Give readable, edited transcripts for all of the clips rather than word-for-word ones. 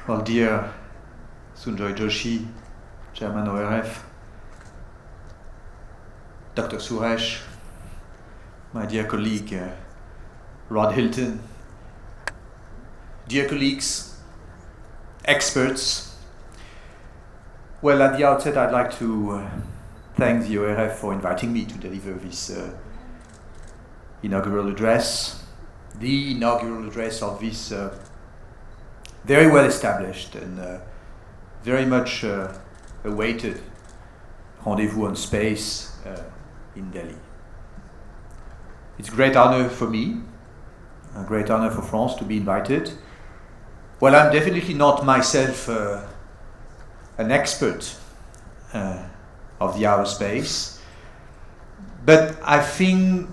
Well, dear Sunjoy Joshi, Chairman ORF, Dr. Suresh, my dear colleague Rod Hilton, dear colleagues, experts. Well, at the outset, I'd like to thank the ORF for inviting me to deliver this inaugural address, the inaugural address of this very well established and very much awaited rendezvous on space in Delhi. It's a great honor for me, a great honor for France to be invited. Well, I'm definitely not myself an expert of the outer space, but I think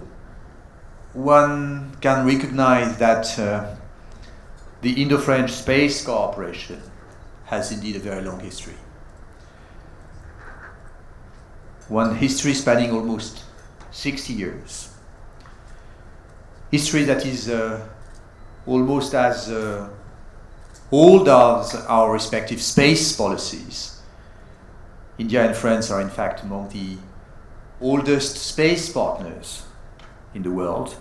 one can recognize that the Indo-French space cooperation has indeed a very long history. One history spanning almost 60 years. History that is almost as old as our respective space policies. India and France are in fact among the oldest space partners in the world.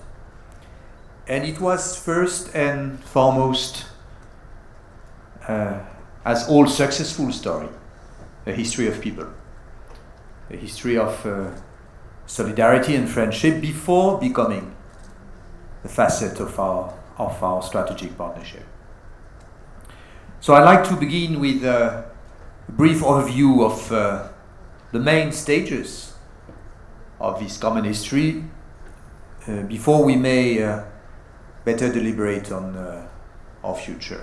And it was first and foremost, as all successful story, a history of people, a history of solidarity and friendship before becoming a facet of our strategic partnership. So I'd like to begin with a brief overview of the main stages of this common history before we may better deliberate on our future.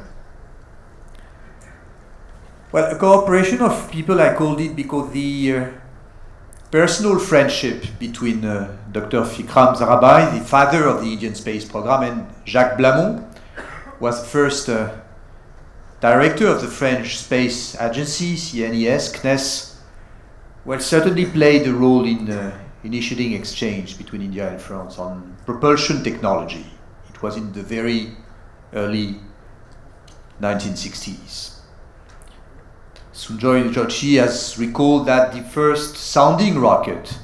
Well, a cooperation of people, I called it, because the personal friendship between Dr. Vikram Sarabhai, the father of the Indian space program, and Jacques Blamont, was the first director of the French space agency, CNES, CNES, well, certainly played a role in initiating exchange between India and France on propulsion technology. It was in the very early 1960s. Sunjoy Joshi has recalled that the first sounding rocket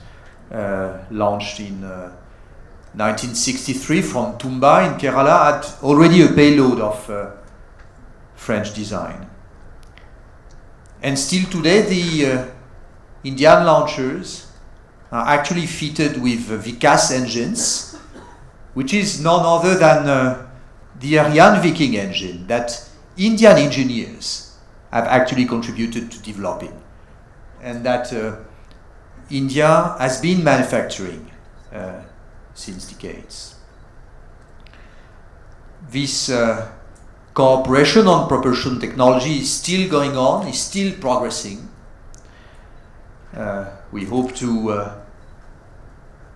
launched in 1963 from Tumba in Kerala had already a payload of French design. And still today the Indian launchers are actually fitted with Vikas engines, which is none other than the Ariane Viking engine that Indian engineers have actually contributed to developing, and that India has been manufacturing since decades. This cooperation on propulsion technology is still going on, is still progressing. We hope to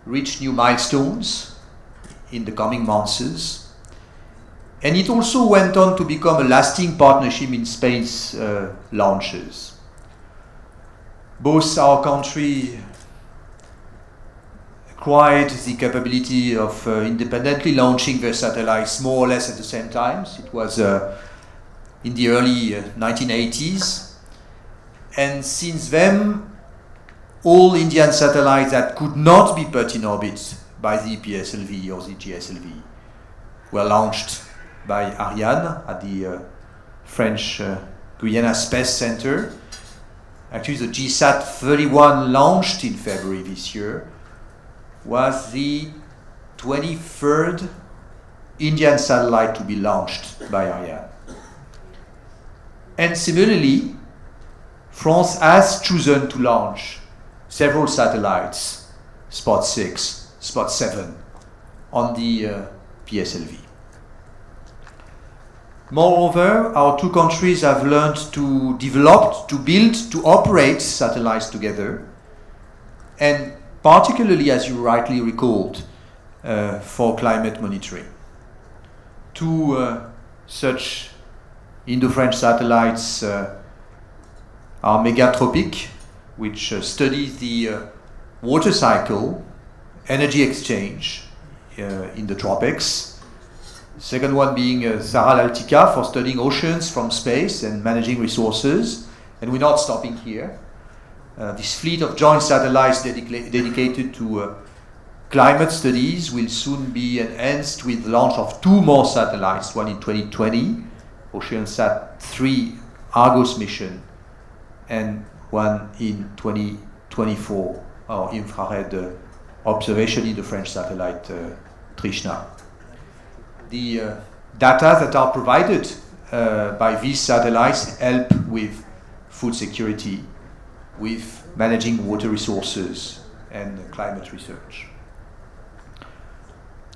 reach new milestones in the coming months. And it also went on to become a lasting partnership in space launches. Both our country acquired the capability of independently launching their satellites more or less at the same time. It was in the early 1980s. And since then, all Indian satellites that could not be put in orbit by the PSLV or the GSLV were launched by Ariane at the French Guyana Space Center. Actually, the GSAT 31 launched in February this year was the 23rd Indian satellite to be launched by Ariane. And similarly, France has chosen to launch several satellites, Spot 6, Spot 7, on the PSLV. Moreover, our two countries have learned to develop, to build, to operate satellites together, and particularly, as you rightly recalled, for climate monitoring. Two such Indo-French satellites are Megatropic, which studies the water cycle, energy exchange in the tropics, Second one being Zara Laltica for studying oceans from space and managing resources. And we're not stopping here. This fleet of joint satellites dedicated to climate studies will soon be enhanced with the launch of 2 more satellites, one in 2020, OceanSat 3 Argos mission, and one in 2024, our infrared observation in the French satellite Trishna. The data that are provided by these satellites help with food security, with managing water resources and climate research.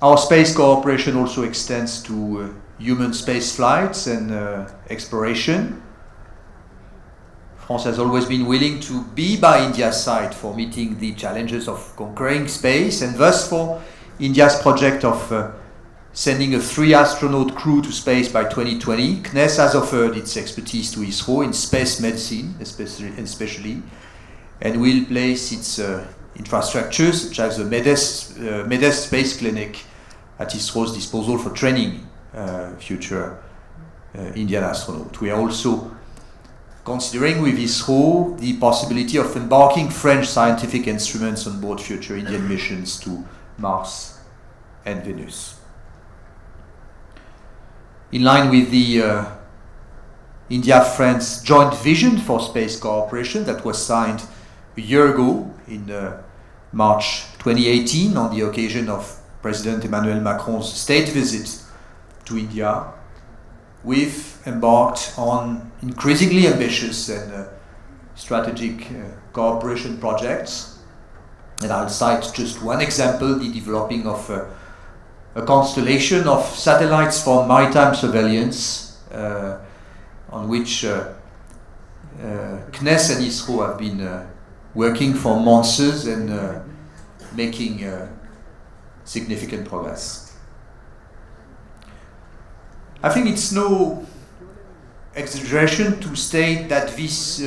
Our space cooperation also extends to human space flights and exploration. France has always been willing to be by India's side for meeting the challenges of conquering space, and thus for India's project of sending a 3-astronaut crew to space by 2020, CNES has offered its expertise to ISRO in space medicine, especially, and will place its infrastructures, such as the MEDES Space Clinic, at ISRO's disposal for training future Indian astronauts. We are also considering with ISRO the possibility of embarking French scientific instruments on board future Indian missions to Mars and Venus. In line with the India-France joint vision for space cooperation that was signed a year ago in March 2018 on the occasion of President Emmanuel Macron's state visit to India, we've embarked on increasingly ambitious and strategic cooperation projects. And I'll cite just one example, the developing of a constellation of satellites for maritime surveillance, on which CNES and ISRO have been working for months and making significant progress. I think it's no exaggeration to state that this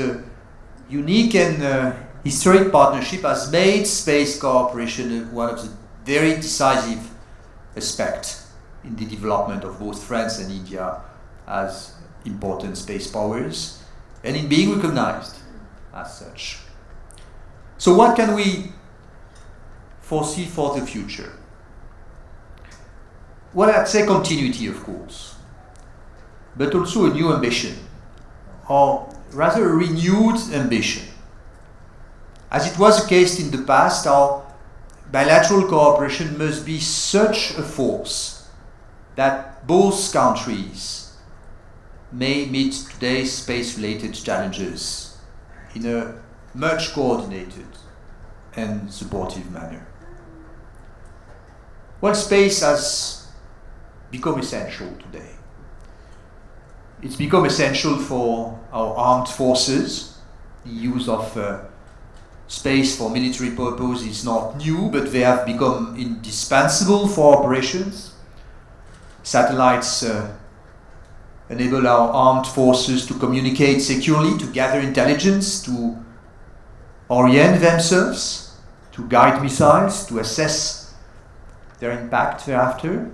unique and historic partnership has made space cooperation one of the very decisive aspects in the development of both France and India as important space powers, and in being recognized as such. So what can we foresee for the future? Well, I'd say continuity, of course, but also a new ambition, or rather a renewed ambition. As it was the case in the past, our bilateral cooperation must be such a force that both countries may meet today's space-related challenges in a much coordinated and supportive manner. Well, space has become essential today. It's become essential for our armed forces. The use of space for military purpose is not new, but they have become indispensable for operations. Satellites enable our armed forces to communicate securely, to gather intelligence, to orient themselves, to guide missiles, to assess their impact thereafter.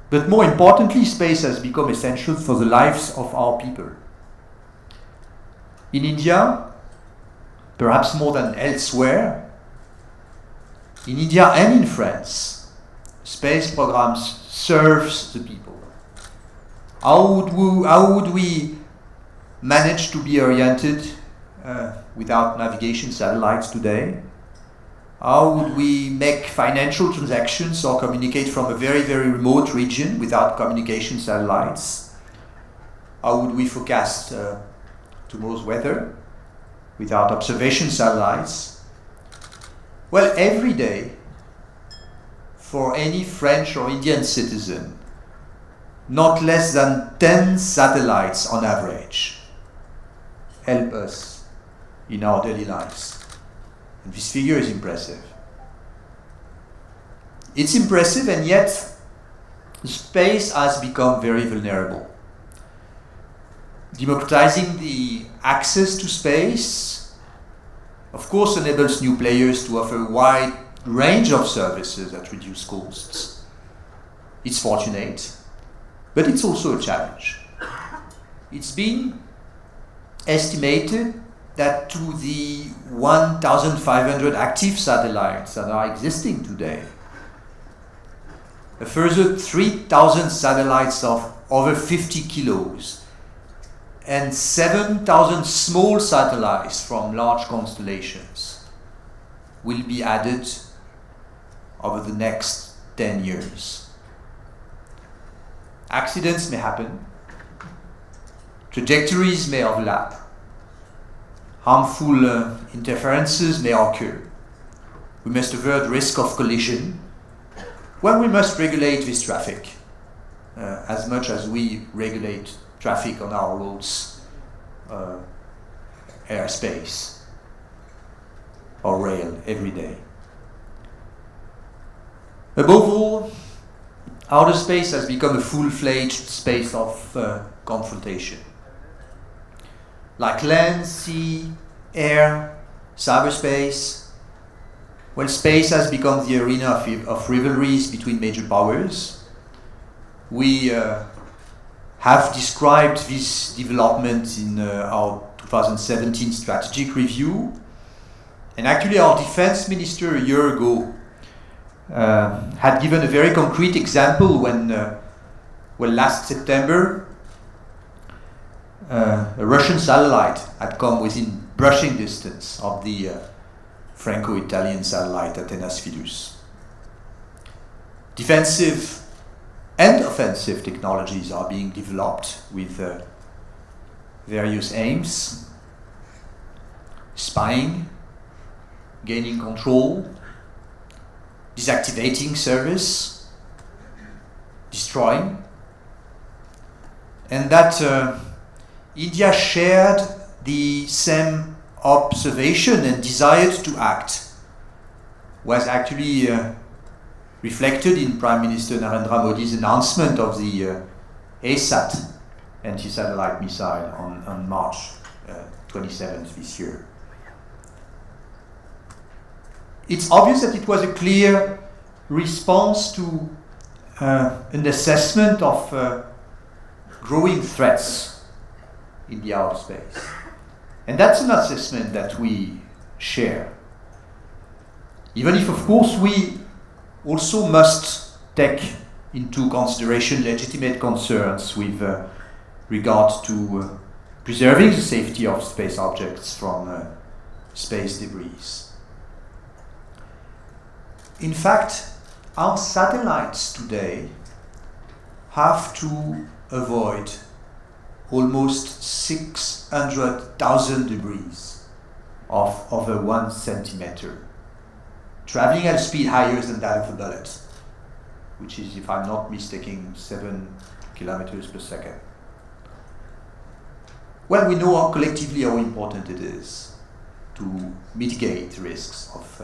But more importantly, space has become essential for the lives of our people. In India, perhaps more than elsewhere, in India and in France, space programs serves the people. How would we manage to be oriented without navigation satellites today? How would we make financial transactions or communicate from a very, very remote region without communication satellites? How would we forecast tomorrow's weather without observation satellites? Well, every day, for any French or Indian citizen, not less than 10 satellites on average help us in our daily lives. And this figure is impressive. It's impressive, and yet space has become very vulnerable. Democratizing the access to space, of course, enables new players to offer a wide range of services at reduced costs. It's fortunate, but it's also a challenge. It's been estimated that to the 1,500 active satellites that are existing today, a further 3,000 satellites of over 50 kilos and 7,000 small satellites from large constellations will be added over the next 10 years. Accidents may happen, trajectories may overlap, harmful interferences may occur. We must avert risk of collision. Well, we must regulate this traffic as much as we regulate traffic on our roads, airspace, or rail every day. Above all, outer space has become a full-fledged space of confrontation. Like land, sea, air, cyberspace, well, space has become the arena of rivalries between major powers. We have described this development in our 2017 strategic review. And actually our defense minister a year ago had given a very concrete example when, last September, a Russian satellite had come within brushing distance of the Franco-Italian satellite Athenas Fidus. Defensive and offensive technologies are being developed with various aims: spying, gaining control, deactivating service, destroying, and that India shared the same observation and desired to act was actually reflected in Prime Minister Narendra Modi's announcement of the ASAT anti-satellite missile on March 27th this year. It's obvious that it was a clear response to an assessment of growing threats in the outer space. And that's an assessment that we share. Even if, of course, we also must take into consideration legitimate concerns with regard to preserving the safety of space objects from space debris. In fact, our satellites today have to avoid almost 600,000 debris of over 1 centimeter, traveling at a speed higher than that of a bullet, which is, if I'm not mistaken, 7 kilometers per second. Well, we know collectively how important it is to mitigate the risks of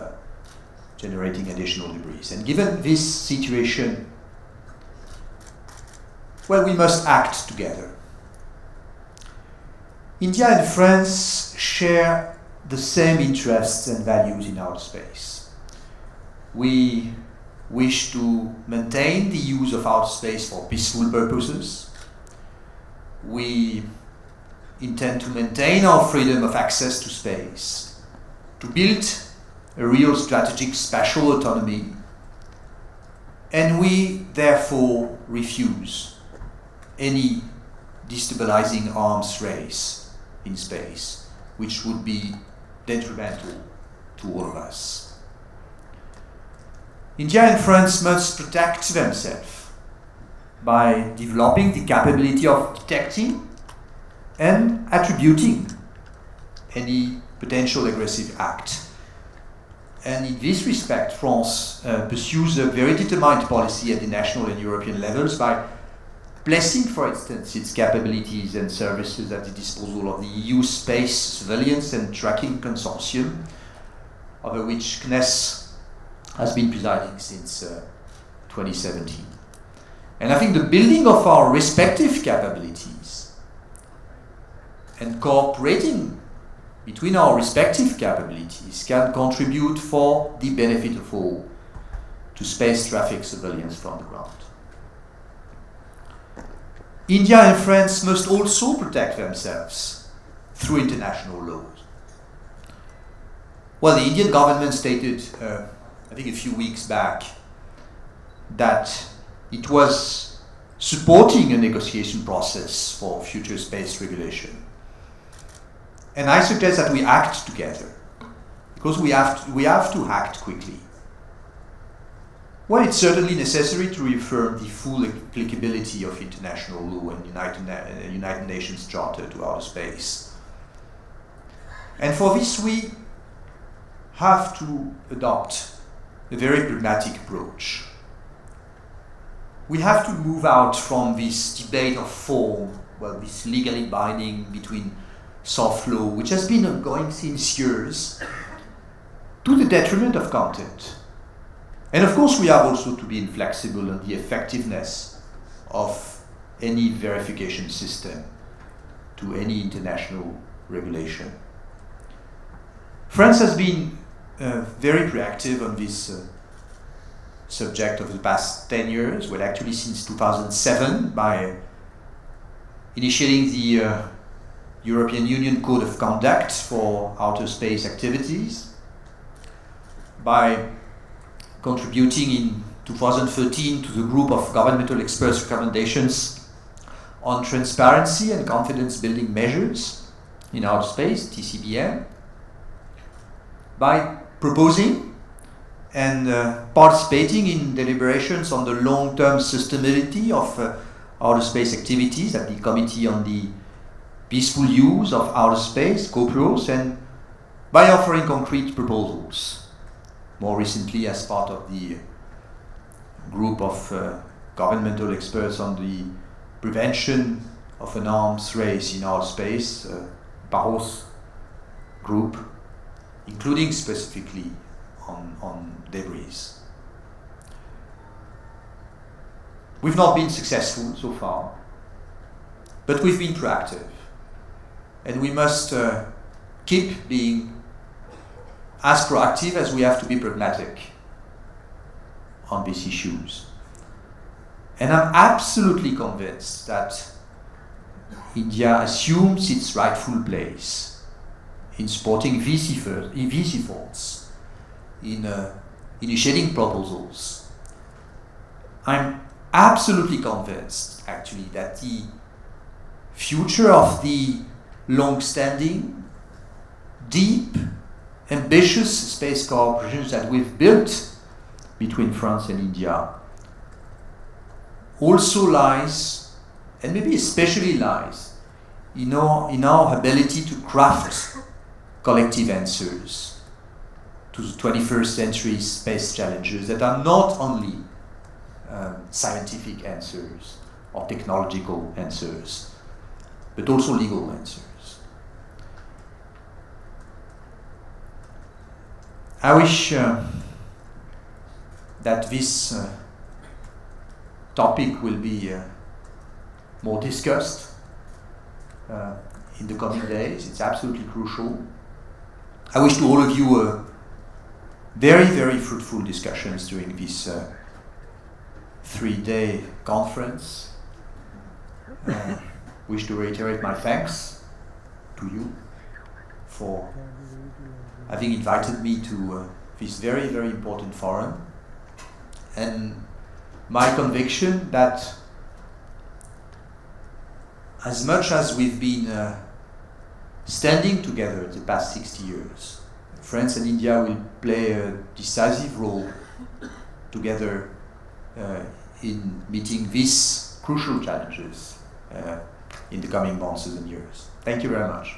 generating additional debris. And given this situation, well, we must act together. India and France share the same interests and values in outer space. We wish to maintain the use of outer space for peaceful purposes. We intend to maintain our freedom of access to space, to build a real strategic spatial autonomy, and we therefore refuse any destabilizing arms race in space, which would be detrimental to all of us. India and France must protect themselves by developing the capability of detecting and attributing any potential aggressive act. And in this respect, France pursues a very determined policy at the national and European levels by placing, for instance, its capabilities and services at the disposal of the EU Space Surveillance and Tracking Consortium, over which CNES has been presiding since 2017. And I think the building of our respective capabilities and cooperating between our respective capabilities can contribute for the benefit of all to space traffic surveillance from the ground. India and France must also protect themselves through international laws. Well, the Indian government stated, I think a few weeks back, that it was supporting a negotiation process for future space regulation. And I suggest that we act together, because we have to act quickly. Well, it's certainly necessary to reaffirm the full applicability of international law and United Nations Charter to outer space. And for this, we have to adopt a very pragmatic approach. We have to move out from this debate of form, well, this legally binding between soft law, which has been ongoing since years, to the detriment of content. And of course, we have also to be inflexible on the effectiveness of any verification system to any international regulation. France has been very proactive on this subject over the past 10 years, well, actually since 2007, by initiating the European Union Code of Conduct for outer space activities, by contributing in 2013 to the group of governmental experts' recommendations on transparency and confidence building measures in outer space, TCBM, by proposing and participating in deliberations on the long-term sustainability of outer space activities at the Committee on the Peaceful Use of Outer Space, COPUOS, and by offering concrete proposals. More recently, as part of the group of governmental experts on the prevention of an arms race in outer space, Barros group, including specifically on debris. We've not been successful so far, but we've been proactive, and we must keep being as proactive as we have to be pragmatic on these issues. And I'm absolutely convinced that India assumes its rightful place in supporting these efforts, in initiating proposals. I'm absolutely convinced, actually, that the future of the long-standing, deep, ambitious space cooperation that we've built between France and India also lies, and maybe especially lies, in our ability to craft collective answers to the 21st century space challenges that are not only scientific answers or technological answers, but also legal answers. I wish that this topic will be more discussed in the coming days. It's absolutely crucial. I wish to all of you very, very fruitful discussions during this 3-day conference. Wish to reiterate my thanks to you for having invited me to this very, very important forum, and my conviction that as much as we've been standing together the past 60 years, France and India will play a decisive role together in meeting these crucial challenges in the coming months and years. Thank you very much.